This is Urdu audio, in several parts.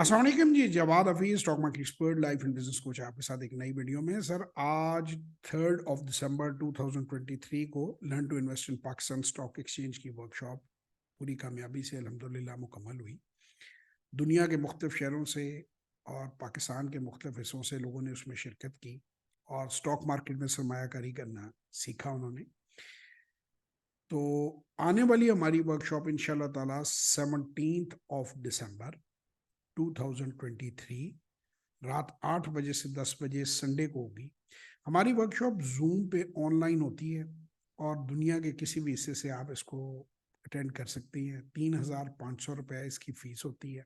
السلام علیکم جی، Jawad Hafeez stock market expert life and business coach آپ کے ساتھ ایک نئی ویڈیو میں. سر آج 3 دسمبر 2023 کو learn to invest in Pakistan stock exchange کی ورکشاپ پوری کامیابی سے الحمدللہ مکمل ہوئی. دنیا کے مختلف شہروں سے اور پاکستان کے مختلف حصوں سے لوگوں نے اس میں شرکت کی اور اسٹاک مارکیٹ میں سرمایہ کاری کرنا سیکھا انہوں نے. تو آنے والی ہماری ورکشاپ انشاءاللہ تعالی 17 دسمبر 2023 رات 8 بجے سے 10 بجے سنڈے کو ہوگی. ہماری ورکشاپ زوم پہ آن لائن ہوتی ہے اور دنیا کے کسی بھی حصے سے آپ اس کو اٹینڈ کر سکتی ہیں. 3,500 روپے اس کی فیس ہوتی ہے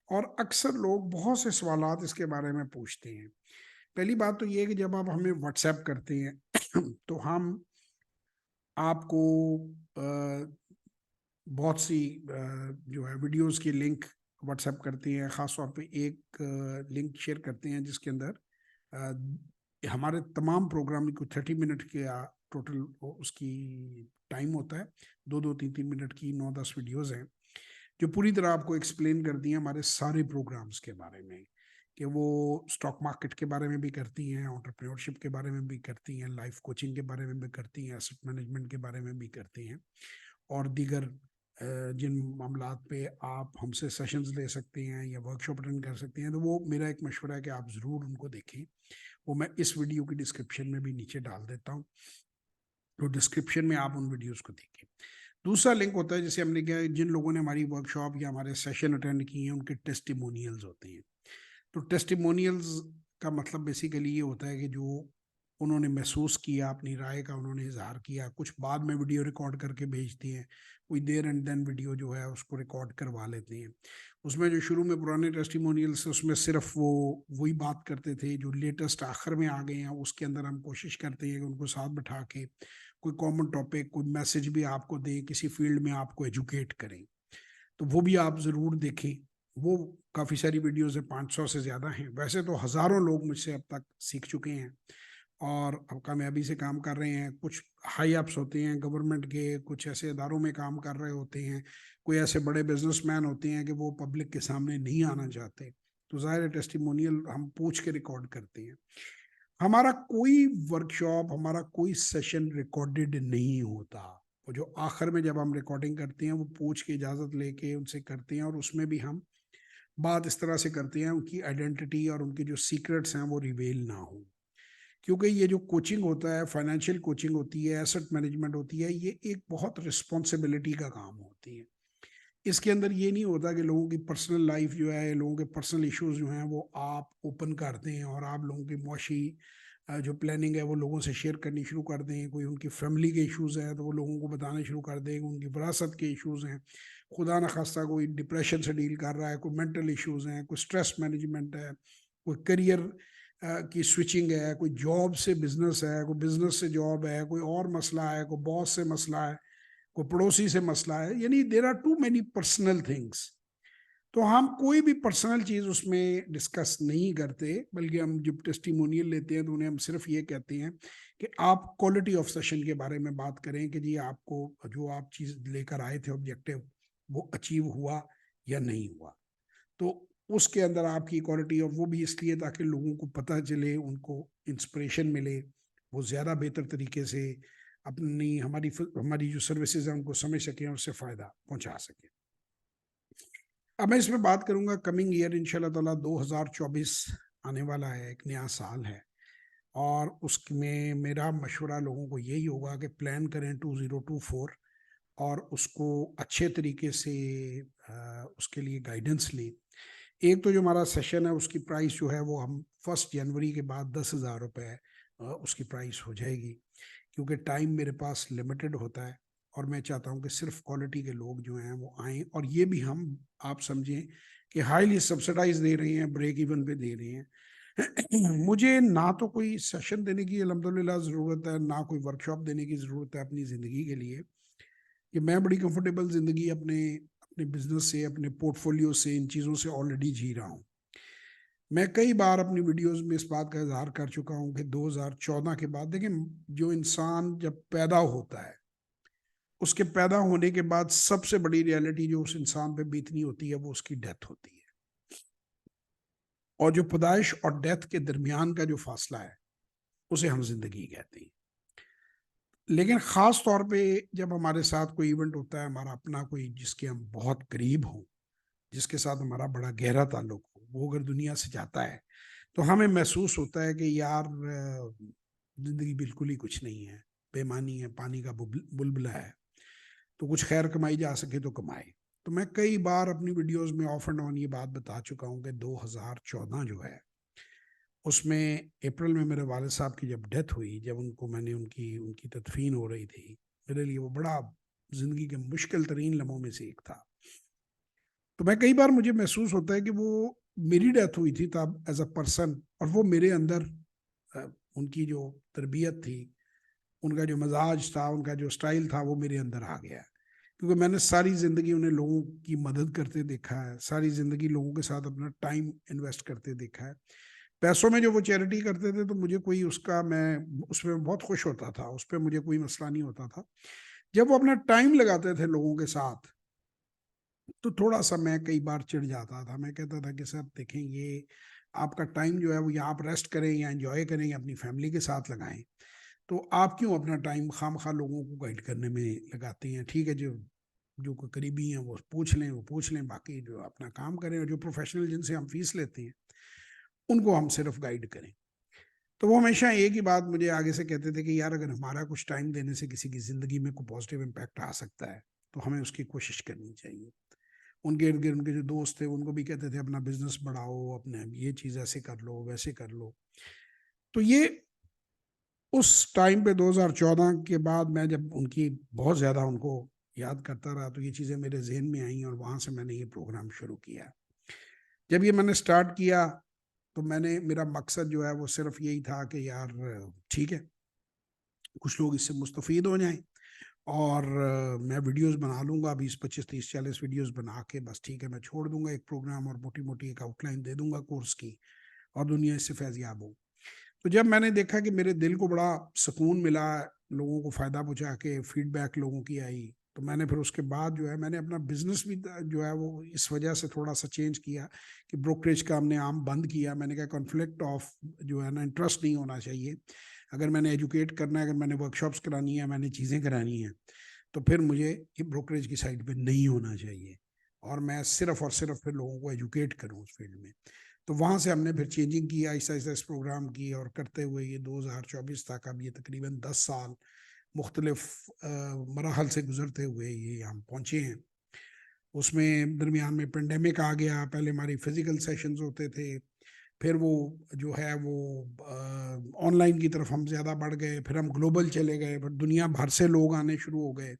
اور اکثر لوگ بہت سے سوالات اس کے بارے میں پوچھتے ہیں. پہلی بات تو یہ ہے کہ جب آپ ہمیں واٹس ایپ کرتے ہیں تو ہم آپ کو بہت سی جو ہے ویڈیوز کی لنک واٹس ایپ کرتی ہیں. خاص طور پہ ایک لنک شیئر کرتے ہیں جس کے اندر ہمارے تمام پروگرام کو 30 منٹ کے ٹوٹل اس کی ٹائم ہوتا ہے. 2-3 منٹ کی 9-10 ویڈیوز ہیں جو پوری طرح آپ کو ایکسپلین کرتی ہیں ہمارے سارے پروگرامز کے بارے میں، کہ وہ اسٹاک مارکیٹ کے بارے میں بھی کرتی ہیں، انٹرپرینورشپ کے بارے میں بھی کرتی ہیں، لائف کوچنگ کے بارے میں بھی کرتی ہیں، ایسٹ مینجمنٹ کے بارے میں بھی کرتی ہیں، اور دیگر جن معاملات پہ آپ ہم سے سیشنز لے سکتے ہیں یا ورکشاپ اٹینڈ کر سکتے ہیں. تو وہ میرا ایک مشورہ ہے کہ آپ ضرور ان کو دیکھیں. وہ میں اس ویڈیو کی ڈسکرپشن میں بھی نیچے ڈال دیتا ہوں، تو ڈسکرپشن میں آپ ان ویڈیوز کو دیکھیں. دوسرا لنک ہوتا ہے جسے ہم نے کیا، جن لوگوں نے ہماری ورکشاپ یا ہمارے سیشن اٹینڈ کیے ہیں ان کے ٹیسٹیمونیلز ہوتے ہیں. تو ٹیسٹیمونیلز کا مطلب بیسیکلی یہ ہوتا ہے کہ جو انہوں نے محسوس کیا، اپنی رائے کا انہوں نے اظہار کیا. کچھ بعد میں ویڈیو ریکارڈ کر کے بھیجتے ہیں، کوئی دیر اینڈ دین ویڈیو جو ہے اس کو ریکارڈ کروا لیتے ہیں. اس میں جو شروع میں پرانے ٹیسٹیمونیلز اس میں صرف وہی بات کرتے تھے. جو لیٹسٹ آخر میں آ گئے ہیں اس کے اندر ہم کوشش کرتے ہیں کہ ان کو ساتھ بٹھا کے کوئی کامن ٹاپک، کوئی میسج بھی آپ کو دیں، کسی فیلڈ میں آپ کو ایجوکیٹ کریں. تو وہ بھی آپ ضرور دیکھیں. وہ کافی ساری ویڈیوز ہیں، 500 سے زیادہ ہیں. ویسے تو ہزاروں لوگ مجھ سے اب تک سیکھ چکے ہیں اور اب کامیابی سے کام کر رہے ہیں. کچھ ہائی اپس ہوتے ہیں گورنمنٹ کے، کچھ ایسے اداروں میں کام کر رہے ہوتے ہیں، کوئی ایسے بڑے بزنس مین ہوتے ہیں کہ وہ پبلک کے سامنے نہیں آنا چاہتے. تو ظاہر ٹیسٹیمونیل ہم پوچھ کے ریکارڈ کرتے ہیں. ہمارا کوئی ورکشاپ، ہمارا کوئی سیشن ریکارڈڈ نہیں ہوتا. وہ جو آخر میں جب ہم ریکارڈنگ کرتے ہیں وہ پوچھ کے اجازت لے کے ان سے کرتے ہیں، اور اس میں بھی ہم بات اس طرح سے کرتے ہیں ان کی آئیڈینٹی اور ان کے جو سیکرٹس ہیں وہ ریویل نہ ہوں. کیونکہ یہ جو کوچنگ ہوتا ہے، فائنینشیل کوچنگ ہوتی ہے، ایسٹ مینجمنٹ ہوتی ہے، یہ ایک بہت رسپانسبلٹی کا کام ہوتی ہے. اس کے اندر یہ نہیں ہوتا کہ لوگوں کی پرسنل لائف جو ہے، لوگوں کے پرسنل ایشوز جو ہیں وہ آپ اوپن کر دیں اور آپ لوگوں کی معاشی جو پلاننگ ہے وہ لوگوں سے شیئر کرنی شروع کر دیں. کوئی ان کی فیملی کے ایشوز ہیں تو وہ لوگوں کو بتانے شروع کر دیں. ان کی وراثت کے ایشوز ہیں، خدا نخواستہ کوئی ڈپریشن سے ڈیل کر رہا ہے، کوئی مینٹل ایشوز ہیں، کوئی اسٹریس مینجمنٹ ہے، کوئی کریئر کی سوئچنگ ہے، کوئی جاب سے بزنس ہے، کوئی بزنس سے جاب ہے، کوئی اور مسئلہ ہے، کوئی باس سے مسئلہ ہے، کوئی پڑوسی سے مسئلہ ہے. یعنی there are too many personal things. تو ہم کوئی بھی پرسنل چیز اس میں ڈسکس نہیں کرتے، بلکہ ہم جب ٹیسٹیمونیل لیتے ہیں تو انہیں ہم صرف یہ کہتے ہیں کہ آپ کوالٹی آف سیشن کے بارے میں بات کریں کہ جی آپ کو جو آپ چیز لے کر آئے تھے آبجیکٹو، وہ اچیو ہوا یا نہیں ہوا. تو اس کے اندر آپ کی کوالٹی، اور وہ بھی اس لیے تاکہ لوگوں کو پتہ چلے، ان کو انسپریشن ملے، وہ زیادہ بہتر طریقے سے اپنی ہماری جو سروسز ہیں ان کو سمجھ سکیں اور اس سے فائدہ پہنچا سکیں. اب میں اس میں بات کروں گا کمنگ ایئر انشاءاللہ تعالیٰ 2024 آنے والا ہے، ایک نیا سال ہے، اور اس میں میرا مشورہ لوگوں کو یہی ہوگا کہ پلان کریں 2024 اور اس کو اچھے طریقے سے اس کے لیے گائیڈنس لیں. ایک تو جو ہمارا سیشن ہے اس کی پرائس جو ہے وہ ہم 1 جنوری کے بعد 10,000 روپے اس کی پرائس ہو جائے گی، کیونکہ ٹائم میرے پاس لمیٹڈ ہوتا ہے اور میں چاہتا ہوں کہ صرف کوالٹی کے لوگ جو ہیں وہ آئیں. اور یہ بھی ہم آپ سمجھیں کہ ہائیلی سبسڈائز دے رہے ہیں، بریک ایون پہ دے رہے ہیں. مجھے نہ تو کوئی سیشن دینے کی الحمدللہ ضرورت ہے، نہ کوئی ورکشاپ دینے کی ضرورت ہے اپنی زندگی کے لیے، کہ میں بڑی کمفرٹیبل زندگی اپنے بزنس سے، اپنے پورٹ فولیو سے، ان چیزوں سے آلریڈی جی رہا ہوں. میں کئی بار اپنی ویڈیوز میں اس بات کا اظہار کر چکا ہوں کہ 2014 کے بعد دیکھیں، جو انسان جب پیدا ہوتا ہے اس کے پیدا ہونے کے بعد سب سے بڑی ریالٹی جو اس انسان پہ بیتنی ہوتی ہے وہ اس کی ڈیتھ ہوتی ہے. اور جو پیدائش اور ڈیتھ کے درمیان کا جو فاصلہ ہے اسے ہم زندگی کہتے ہیں. لیکن خاص طور پہ جب ہمارے ساتھ کوئی ایونٹ ہوتا ہے، ہمارا اپنا کوئی جس کے ہم بہت قریب ہوں، جس کے ساتھ ہمارا بڑا گہرا تعلق ہو، وہ اگر دنیا سے جاتا ہے تو ہمیں محسوس ہوتا ہے کہ یار زندگی بالکل ہی کچھ نہیں ہے، بے معنی ہے، پانی کا بلبلہ ہے. تو کچھ خیر کمائی جا سکے تو کمائے. تو میں کئی بار اپنی ویڈیوز میں آف اینڈ آن یہ بات بتا چکا ہوں کہ 2014 جو ہے اس میں اپریل میں میرے والد صاحب کی جب ڈیتھ ہوئی، جب ان کو میں نے ان کی تدفین ہو رہی تھی، میرے لیے وہ بڑا زندگی کے مشکل ترین لمحوں میں سے ایک تھا. تو میں کئی بار مجھے محسوس ہوتا ہے کہ وہ میری ڈیتھ ہوئی تھی تب ایز اے پرسن، اور وہ میرے اندر ان کی جو تربیت تھی، ان کا جو مزاج تھا، ان کا جو سٹائل تھا، وہ میرے اندر آ گیا. کیونکہ میں نے ساری زندگی انہیں لوگوں کی مدد کرتے دیکھا ہے، ساری زندگی لوگوں کے ساتھ اپنا ٹائم انویسٹ کرتے دیکھا ہے. پیسوں میں جو وہ چیریٹی کرتے تھے تو مجھے کوئی میں اس میں بہت خوش ہوتا تھا، اس پہ مجھے کوئی مسئلہ نہیں ہوتا تھا. جب وہ اپنا ٹائم لگاتے تھے لوگوں کے ساتھ تو تھوڑا سا میں کئی بار چڑ جاتا تھا. میں کہتا تھا کہ سر دیکھیں، یہ آپ کا ٹائم جو ہے وہ یا آپ ریسٹ کریں یا انجوائے کریں یا اپنی فیملی کے ساتھ لگائیں. تو آپ کیوں اپنا ٹائم خام خواہ لوگوں کو گائیڈ کرنے میں لگاتے ہیں؟ ٹھیک ہے، جو قریبی ہیں وہ پوچھ لیں، باقی جو اپنا کام کریں، اور جو پروفیشنل جن سے ہم فیس لیتے ہیں ان کو ہم صرف گائیڈ کریں. تو وہ ہمیشہ ایک ہی بات مجھے آگے سے کہتے تھے کہ یار اگر ہمارا کچھ ٹائم دینے سے کسی کی زندگی میں کوئی پازیٹیو امپیکٹ آ سکتا ہے تو ہمیں اس کی کوشش کرنی چاہیے. ان کے ارد گرد ان کے جو دوست تھے ان کو بھی کہتے تھے اپنا بزنس بڑھاؤ، اپنے یہ چیز ایسے کر لو، ویسے کر لو. تو یہ اس ٹائم پہ 2014 کے بعد میں جب ان کی بہت زیادہ ان کو یاد کرتا رہا تو یہ چیزیں میرے ذہن میں آئیں، اور وہاں سے میں نے یہ پروگرام شروع کیا. جب یہ میں نے سٹارٹ کیا تو میرا مقصد جو ہے وہ صرف یہی تھا کہ یار ٹھیک ہے، کچھ لوگ اس سے مستفید ہو جائیں، اور میں ویڈیوز بنا لوں گا 20 25 30 40 ویڈیوز بنا کے بس ٹھیک ہے میں چھوڑ دوں گا ایک پروگرام، اور موٹی موٹی ایک آؤٹ لائن دے دوں گا کورس کی، اور دنیا اس سے فیضیاب ہو. تو جب میں نے دیکھا کہ میرے دل کو بڑا سکون ملا، لوگوں کو فائدہ پہنچا کے فیڈ بیک لوگوں کی آئی، تو میں نے پھر اس کے بعد جو ہے میں نے اپنا بزنس بھی جو ہے وہ اس وجہ سے تھوڑا سا چینج کیا کہ بروکریج کا ہم نے عام بند کیا. میں نے کہا کنفلکٹ آف جو ہے نا انٹرسٹ نہیں ہونا چاہیے. اگر میں نے ایجوکیٹ کرنا ہے، اگر میں نے ورک شاپس کرانی ہے، میں نے چیزیں کرانی ہیں، تو پھر مجھے یہ بروکریج کی سائڈ پہ نہیں ہونا چاہیے، اور میں صرف اور صرف پھر لوگوں کو ایجوکیٹ کروں اس فیلڈ میں. تو وہاں سے ہم نے پھر چینجنگ کی آہستہ آہستہ اس پروگرام کی، اور کرتے ہوئے یہ 2024 تک اب یہ تقریباً 10 سال مختلف مراحل سے گزرتے ہوئے یہ ہم پہنچے ہیں. اس میں درمیان میں پینڈیمک آ گیا. پہلے ہماری فزیکل سیشنز ہوتے تھے، پھر وہ جو ہے وہ آن لائن کی طرف ہم زیادہ بڑھ گئے، پھر ہم گلوبل چلے گئے، پھر دنیا بھر سے لوگ آنے شروع ہو گئے،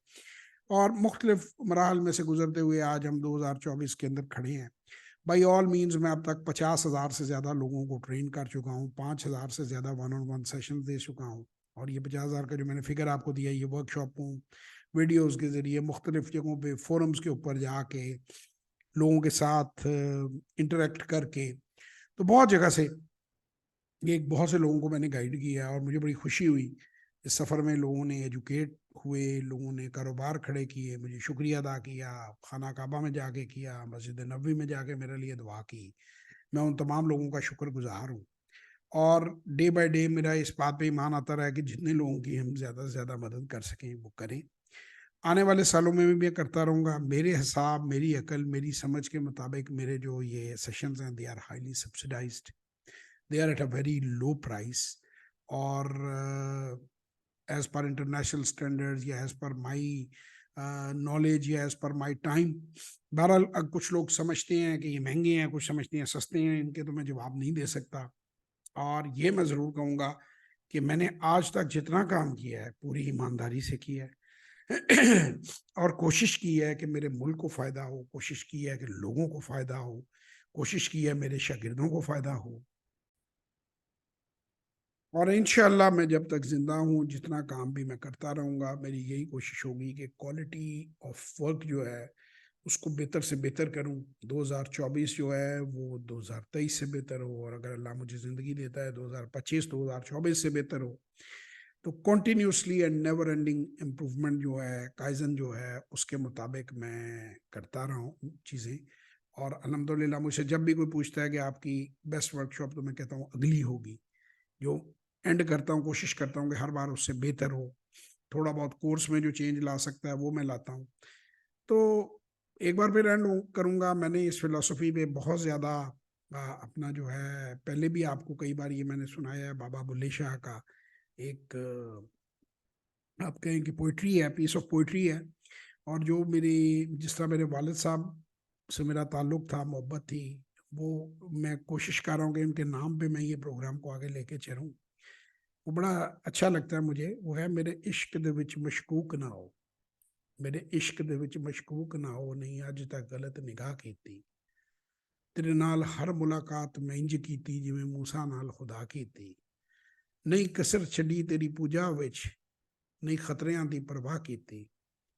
اور مختلف مراحل میں سے گزرتے ہوئے آج ہم 2024 کے اندر کھڑے ہیں. بائی آل مینز میں اب تک 50,000 سے زیادہ لوگوں کو ٹرین کر چکا ہوں، 5,000 سے زیادہ 1-on-1 سیشن دے چکا ہوں، اور یہ 50,000 کا جو میں نے فگر آپ کو دیا یہ ورک شاپوں ویڈیوز کے ذریعے مختلف جگہوں پہ فورمز کے اوپر جا کے لوگوں کے ساتھ انٹریکٹ کر کے، تو بہت جگہ سے بہت سے لوگوں کو میں نے گائیڈ کیا، اور مجھے بڑی خوشی ہوئی اس سفر میں. لوگوں نے ایجوکیٹ ہوئے، لوگوں نے کاروبار کھڑے کیے، مجھے شکریہ ادا کیا، خانہ کعبہ میں جا کے کیا، مسجد نبوی میں جا کے میرے لیے دعا کی. میں ان تمام لوگوں کا شکر گزار ہوں، اور ڈے بائی ڈے میرا اس بات پہ ایمان آتا رہا کہ جتنے لوگوں کی ہم زیادہ سے زیادہ مدد کر سکیں وہ کریں. آنے والے سالوں میں بھی کرتا رہوں گا. میرے حساب، میری عقل، میری سمجھ کے مطابق میرے جو یہ سیشنز ہیں they are highly subsidised, they are at a very low price, اور ایز پر انٹرنیشنل اسٹینڈرڈ یا ایز پر مائی نالج یا ایز پر مائی ٹائم. بہرحال کچھ لوگ سمجھتے ہیں کہ یہ مہنگے ہیں، کچھ سمجھتے ہیں سستے ہیں، ان کے تو میں جواب نہیں دے سکتا. اور یہ میں ضرور کہوں گا کہ میں نے آج تک جتنا کام کیا ہے پوری ایمانداری سے کیا ہے اور کوشش کی ہے کہ میرے ملک کو فائدہ ہو، کوشش کی ہے کہ لوگوں کو فائدہ ہو، کوشش کی ہے میرے شاگردوں کو فائدہ ہو. اور انشاءاللہ میں جب تک زندہ ہوں جتنا کام بھی میں کرتا رہوں گا، میری یہی کوشش ہوگی کہ کوالٹی آف ورک جو ہے اس کو بہتر سے بہتر کروں. 2024 جو ہے وہ 2023 سے بہتر ہو، اور اگر اللہ مجھے زندگی دیتا ہے 2025 2024 سے بہتر ہو. تو continuously and never ending improvement جو ہے، کائزن جو ہے، اس کے مطابق میں کرتا رہا ہوں چیزیں. اور الحمدللہ مجھ سے جب بھی کوئی پوچھتا ہے کہ آپ کی بیسٹ ورکشاپ، تو میں کہتا ہوں اگلی ہوگی. جو اینڈ کرتا ہوں، کوشش کرتا ہوں کہ ہر بار اس سے بہتر ہو. تھوڑا بہت کورس میں جو چینج لا سکتا ہے وہ میں لاتا ہوں. تو ایک بار پھر اینڈ کروں گا. میں نے اس فلسفی پہ بہت زیادہ اپنا جو ہے، پہلے بھی آپ کو کئی بار یہ میں نے سنایا ہے، بابا بلے شاہ کا ایک آپ کہیں کہ پوئٹری ہے، پیس آف پوئٹری ہے. اور جو جس طرح میرے والد صاحب سے میرا تعلق تھا، محبت تھی، وہ میں کوشش کر رہا ہوں کہ ان کے نام پہ میں یہ پروگرام کو آگے لے کے چلوں. وہ بڑا اچھا لگتا ہے مجھے. وہ ہے میرے عشق دے وچ مشکوک نہ ہو، میرے عشق دے وچ مشکوک نہ ہو، نہیں اج تک غلط نگاہ کیتی، تیرے نال ہر ملاقات میں انج کیتی جویں موسیٰ نال خدا کیتی، نہیں کسر چھڈی تیری پوجا وچ، نہیں خطریاں دی پرواہ کیتی،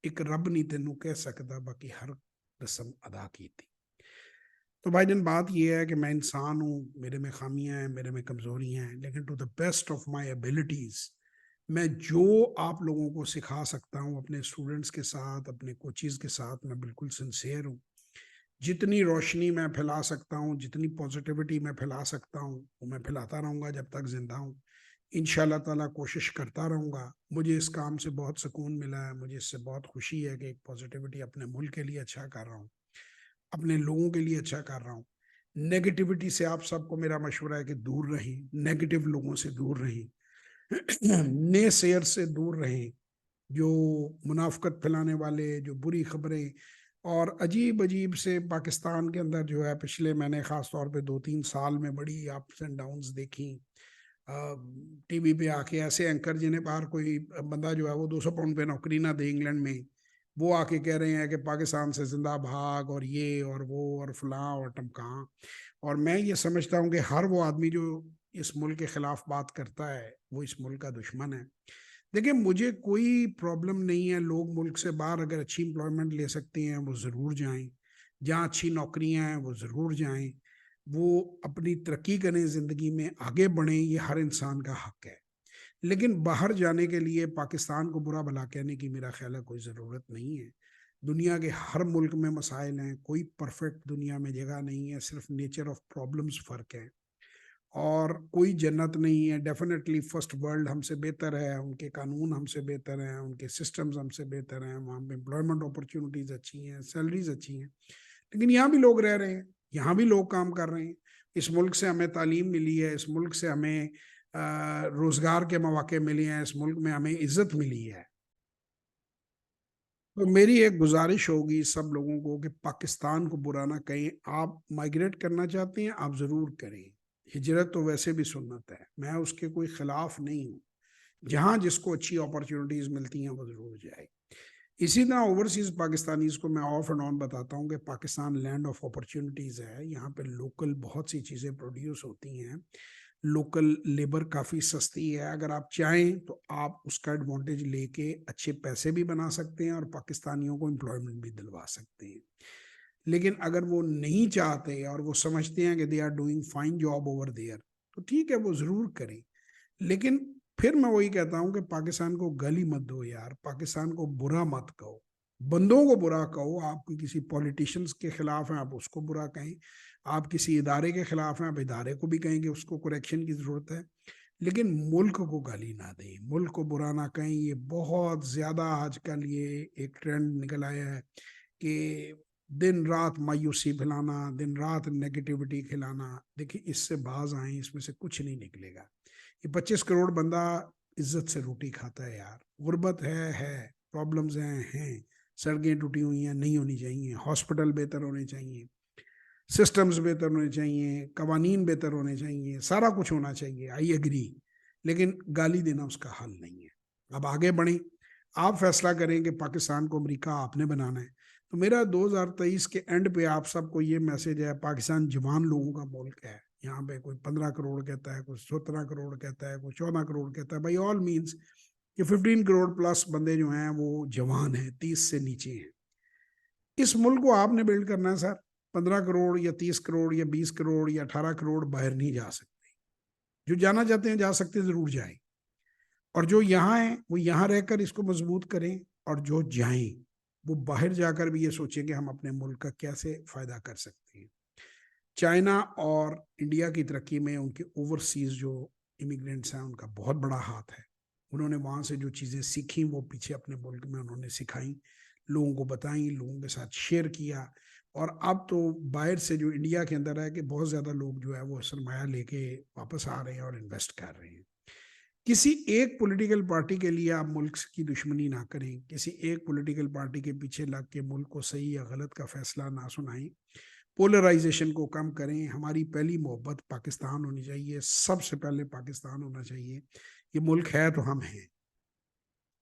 ایک رب نہیں تینوں کہہ سکدا باقی ہر رسم ادا کیتی. تو بھائی جان بات یہ ہے کہ میں انسان ہوں، میرے میں خامیاں ہیں، میرے میں کمزوریاں ہیں، لیکن to the best of my abilities میں جو آپ لوگوں کو سکھا سکتا ہوں اپنے اسٹوڈنٹس کے ساتھ، اپنے کوچیز کے ساتھ، میں بالکل سنسیئر ہوں. جتنی روشنی میں پھیلا سکتا ہوں، جتنی پازیٹیوٹی میں پھیلا سکتا ہوں، وہ میں پھیلاتا رہوں گا جب تک زندہ ہوں. انشاءاللہ تعالیٰ کوشش کرتا رہوں گا. مجھے اس کام سے بہت سکون ملا ہے، مجھے اس سے بہت خوشی ہے کہ ایک پازیٹیوٹی اپنے ملک کے لیے اچھا کر رہا ہوں، اپنے لوگوں کے لیے اچھا کر رہا ہوں. نیگیٹیوٹی سے آپ سب کو میرا مشورہ ہے کہ دور رہیں، نیگیٹو لوگوں سے دور رہیں، نئے سیر سے دور رہیں، جو منافقت پھیلانے والے، جو بری خبریں اور عجیب عجیب سے پاکستان کے اندر جو ہے، پچھلے میں نے خاص طور پہ 2-3 سال میں بڑی اپس اینڈ ڈاؤنز دیکھی. ٹی وی پہ آ کے ایسے اینکر جنہیں باہر کوئی بندہ جو ہے وہ 200 پاؤنڈ پہ نوکری نہ دے انگلینڈ میں، وہ آ کے کہہ رہے ہیں کہ پاکستان سے زندہ بھاگ اور یہ اور وہ اور فلاں اور ٹمکاں. اور میں یہ سمجھتا ہوں کہ ہر وہ آدمی جو اس ملک کے خلاف بات کرتا ہے وہ اس ملک کا دشمن ہے. دیکھیں مجھے کوئی پرابلم نہیں ہے، لوگ ملک سے باہر اگر اچھی امپلائمنٹ لے سکتے ہیں وہ ضرور جائیں، جہاں اچھی نوکریاں ہیں وہ ضرور جائیں، وہ اپنی ترقی کریں، زندگی میں آگے بڑھیں، یہ ہر انسان کا حق ہے. لیکن باہر جانے کے لیے پاکستان کو برا بھلا کہنے کی میرا خیال ہے کوئی ضرورت نہیں ہے. دنیا کے ہر ملک میں مسائل ہیں، کوئی پرفیکٹ دنیا میں جگہ نہیں ہے، صرف نیچر آف پرابلمز فرق ہے. اور کوئی جنت نہیں ہے. ڈیفینیٹلی فرسٹ ورلڈ ہم سے بہتر ہے، ان کے قانون ہم سے بہتر ہیں، ان کے سسٹمز ہم سے بہتر ہیں، وہاں پہ امپلائمنٹ اپرچونیٹیز اچھی ہیں، سیلریز اچھی ہیں. لیکن یہاں بھی لوگ رہ رہے ہیں، یہاں بھی لوگ کام کر رہے ہیں. اس ملک سے ہمیں تعلیم ملی ہے، اس ملک سے ہمیں روزگار کے مواقع ملے ہیں، اس ملک میں ہمیں عزت ملی ہے. تو میری ایک گزارش ہوگی سب لوگوں کو کہ پاکستان کو برا نہ کہیں. آپ مائگریٹ کرنا چاہتے ہیں آپ ضرور کریں، ہجرت تو ویسے بھی سنت ہے، میں اس کے کوئی خلاف نہیں ہوں. جہاں جس کو اچھی اپرچونیٹیز ملتی ہیں وہ ضرور جائے. اسی طرح اوورسیز پاکستانیز کو میں آف اینڈ آن بتاتا ہوں کہ پاکستان لینڈ آف اپرچونیٹیز ہے. یہاں پہ لوکل بہت سی چیزیں پروڈیوس ہوتی ہیں، لوکل لیبر کافی سستی ہے. اگر آپ چاہیں تو آپ اس کا ایڈوانٹیج لے کے اچھے پیسے بھی بنا سکتے ہیں اور پاکستانیوں کو امپلائمنٹ بھی دلوا سکتے ہیں. لیکن اگر وہ نہیں چاہتے اور وہ سمجھتے ہیں کہ they are doing fine job over there, تو ٹھیک ہے وہ ضرور کریں. لیکن پھر میں وہی کہتا ہوں کہ پاکستان کو گالی مت دو یار، پاکستان کو برا مت کہو، بندوں کو برا کہو. آپ کسی پولیٹیشنز کے خلاف ہیں آپ اس کو برا کہیں، آپ کسی ادارے کے خلاف ہیں آپ ادارے کو بھی کہیں کہ اس کو کریکشن کی ضرورت ہے، لیکن ملک کو گالی نہ دیں، ملک کو برا نہ کہیں. یہ بہت زیادہ آج کل یہ ایک ٹرینڈ نکل آیا ہے کہ دن رات مایوسی پھیلانا، دن رات نیگیٹیوٹی کھلانا. دیکھیں اس سے باز آئیں، اس میں سے کچھ نہیں نکلے گا. یہ 25 کروڑ بندہ عزت سے روٹی کھاتا ہے یار. غربت ہے، پرابلمز ہیں، سڑکیں ٹوٹی ہوئی ہیں، نہیں ہونی چاہیے، ہاسپٹل بہتر ہونے چاہیے، سسٹمز بہتر ہونے چاہیے، قوانین بہتر ہونے چاہیے، سارا کچھ ہونا چاہیے، آئی ایگری. لیکن گالی دینا اس کا حل نہیں ہے. اب آگے بڑھیں، آپ فیصلہ کریں کہ پاکستان کو امریکہ آپ نے بنانا ہے. تو میرا 2023 کے اینڈ پہ آپ سب کو یہ میسج ہے، پاکستان جوان لوگوں کا ملک ہے. یہاں پہ کوئی 15 کروڑ کہتا ہے، کوئی 17 کروڑ کہتا ہے، کوئی 14 کروڑ کہتا ہے. بائی آل مینس کہ 15 کروڑ پلس بندے جو ہیں وہ جوان ہیں، 30 سے نیچے ہیں. اس ملک کو آپ نے بلڈ کرنا ہے سر. 15 کروڑ یا 30 کروڑ یا 20 کروڑ یا 18 کروڑ باہر نہیں جا سکتے. جو جانا چاہتے ہیں جا سکتے، ضرور جائیں. اور جو یہاں ہیں وہ یہاں رہ کر اس کو مضبوط کریں، اور جو جائیں وہ باہر جا کر بھی یہ سوچیں کہ ہم اپنے ملک کا کیسے فائدہ کر سکتے ہیں۔ چائنا اور انڈیا کی ترقی میں ان کے اوورسیز جو امیگرینٹس ہیں ان کا بہت بڑا ہاتھ ہے۔ انہوں نے وہاں سے جو چیزیں سیکھیں وہ پیچھے اپنے ملک میں انہوں نے سکھائیں، لوگوں کو بتائیں، لوگوں کے ساتھ شیئر کیا، اور اب تو باہر سے جو انڈیا کے اندر ہے کہ بہت زیادہ لوگ جو ہے وہ سرمایہ لے کے واپس آ رہے ہیں اور انویسٹ کر رہے ہیں۔ کسی ایک پولیٹیکل پارٹی کے لیے آپ ملک کی دشمنی نہ کریں، کسی ایک پولیٹیکل پارٹی کے پیچھے لگ کے ملک کو صحیح یا غلط کا فیصلہ نہ سنائیں، پولرائزیشن کو کم کریں۔ ہماری پہلی محبت پاکستان ہونی چاہیے، سب سے پہلے پاکستان ہونا چاہیے۔ یہ ملک ہے تو ہم ہیں،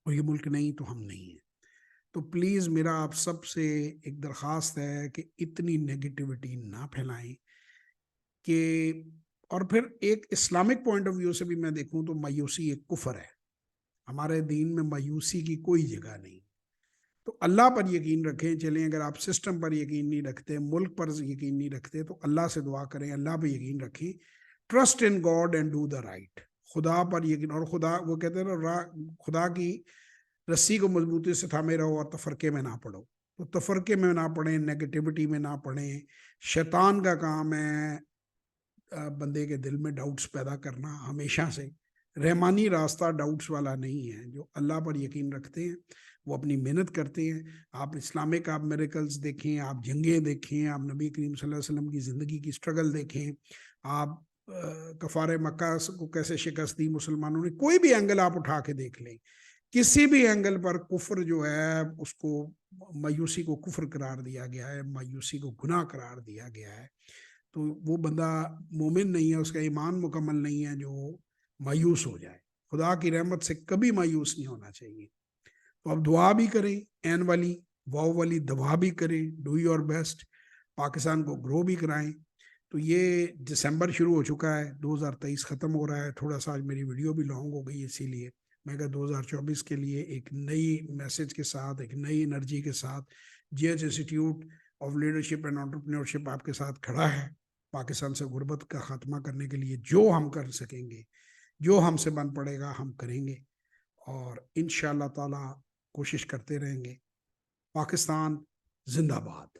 اور یہ ملک نہیں تو ہم نہیں ہیں۔ تو پلیز میرا آپ سب سے ایک درخواست ہے کہ اتنی نیگیٹیوٹی نہ پھیلائیں کہ، اور پھر ایک اسلامک پوائنٹ آف ویو سے بھی میں دیکھوں تو مایوسی ایک کفر ہے۔ ہمارے دین میں مایوسی کی کوئی جگہ نہیں۔ تو اللہ پر یقین رکھیں۔ چلیں اگر آپ سسٹم پر یقین نہیں رکھتے، ملک پر یقین نہیں رکھتے، تو اللہ سے دعا کریں، اللہ پہ یقین رکھیں۔ Trust in God and do the right. خدا پر یقین، اور خدا وہ کہتے ہیں نا، خدا کی رسی کو مضبوطی سے تھامے رہو اور تفرقے میں نہ پڑو۔ تو تفرقے میں نہ پڑیں، نیگیٹیوٹی میں نہ پڑیں۔ شیطان کا کام ہے بندے کے دل میں ڈاؤٹس پیدا کرنا ہمیشہ سے۔ رحمانی راستہ ڈاؤٹس والا نہیں ہے۔ جو اللہ پر یقین رکھتے ہیں وہ اپنی محنت کرتے ہیں۔ آپ اسلامک آپ میریکلز دیکھیں، آپ جنگیں دیکھیں، آپ نبی کریم صلی اللہ علیہ وسلم کی زندگی کی سٹرگل دیکھیں، آپ کفار مکہ کو کیسے شکست دی مسلمانوں نے۔ کوئی بھی اینگل آپ اٹھا کے دیکھ لیں، کسی بھی اینگل پر کفر جو ہے اس کو، مایوسی کو کفر قرار دیا گیا ہے، مایوسی کو گناہ قرار دیا گیا ہے۔ تو وہ بندہ مومن نہیں ہے، اس کا ایمان مکمل نہیں ہے جو مایوس ہو جائے۔ خدا کی رحمت سے کبھی مایوس نہیں ہونا چاہیے۔ تو اب دعا بھی کریں، این والی واو والی دعا بھی کریں، ڈو یور بیسٹ، پاکستان کو گرو بھی کرائیں۔ تو یہ دسمبر شروع ہو چکا ہے، 2023 ختم ہو رہا ہے۔ تھوڑا سا آج میری ویڈیو بھی لانگ ہو گئی، اسی لیے میں کہا 2024 کے لیے ایک نئی میسج کے ساتھ، ایک نئی انرجی کے ساتھ G H institute of leadership and entrepreneurship آپ کے ساتھ کھڑا ہے۔ پاکستان سے غربت کا خاتمہ کرنے کے لیے جو ہم کر سکیں گے، جو ہم سے بن پڑے گا ہم کریں گے، اور انشاءاللہ تعالی کوشش کرتے رہیں گے۔ پاکستان زندہ باد۔